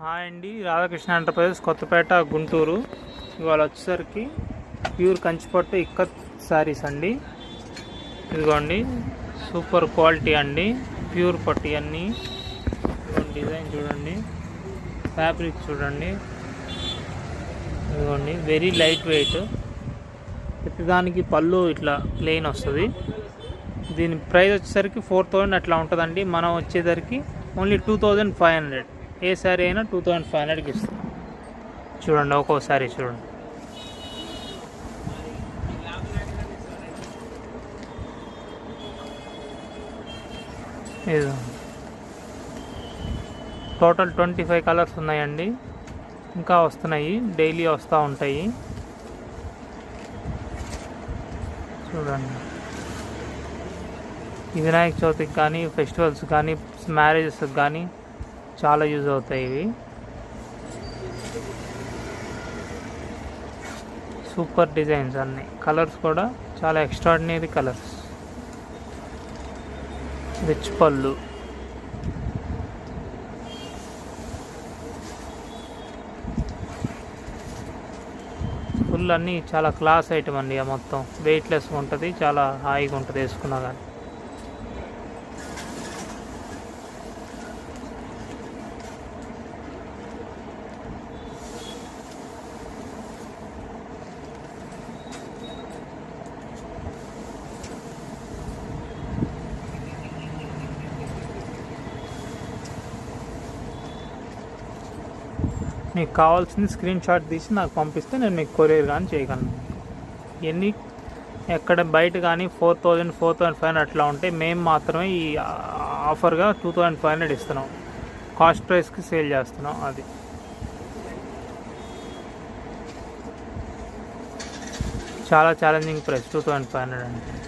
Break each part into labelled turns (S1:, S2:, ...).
S1: Hi అండి, Radhakrishna enterprises Kothapeta Guntur. ఇవాళ వచ్చేసరికి ప్యూర్ కంచిపట్టు ఇక్కత్ శారీస్ అండి. ఇదిగోండి, సూపర్ క్వాలిటీ అండి, ప్యూర్ పట్టు అన్నీ. డిజైన్ చూడండి, ఫ్యాబ్రిక్ చూడండి. ఇదిగోండి, వెరీ లైట్ వెయిట్. ప్రతిదానికి పళ్ళు ఇట్లా ప్లెయిన్ వస్తుంది. దీని ప్రైస్ వచ్చేసరికి 4000 అట్లా ఉంటుందండి. మనం వచ్చేసరికి ఓన్లీ 2500. ఏ శారీ అయినా 2500కి ఇస్తాం. చూడండి, ఒక్కో శారీ చూడండి. ఇది టోటల్ 25 కలర్స్ ఉన్నాయండి. ఇంకా వస్తున్నాయి, డైలీ వస్తూ ఉంటాయి. చూడండి, ఈ వినాయక చవితికి కానీ, ఫెస్టివల్స్ కానీ, మ్యారేజెస్కి కానీ చాలా యూజ్ అవుతాయి ఇవి. సూపర్ డిజైన్స్ అన్నీ. కలర్స్ కూడా చాలా ఎక్స్ట్రాడినరీ కలర్స్. రిచ్ పళ్ళు. ఫుల్ అన్నీ చాలా క్లాస్ ఐటమ్ అండి. మొత్తం వెయిట్లెస్గా ఉంటుంది, చాలా హాయిగా ఉంటుంది వేసుకున్నా కానీ. మీకు కావాల్సింది స్క్రీన్ షాట్ తీసి నాకు పంపిస్తే నేను మీకు కొరియర్ కానీ చేయగలను. ఎన్ని ఎక్కడ బయట కానీ 4000, 4500 అట్లా ఉంటాయి. మేము మాత్రమే ఈ ఆఫర్గా 2500 ఇస్తున్నాం. కాస్ట్ ప్రైస్కి సేల్ చేస్తున్నాం. అది చాలా ఛాలెంజింగ్ ప్రైస్ 2500 అంటే.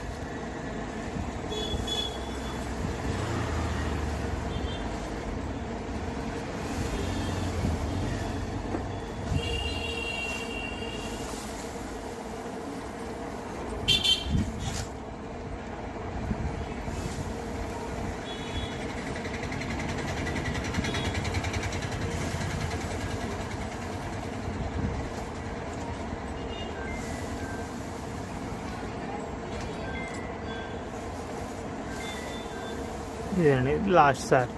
S1: ఇదండి లాస్ట్ సార్.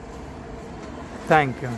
S1: Thank you.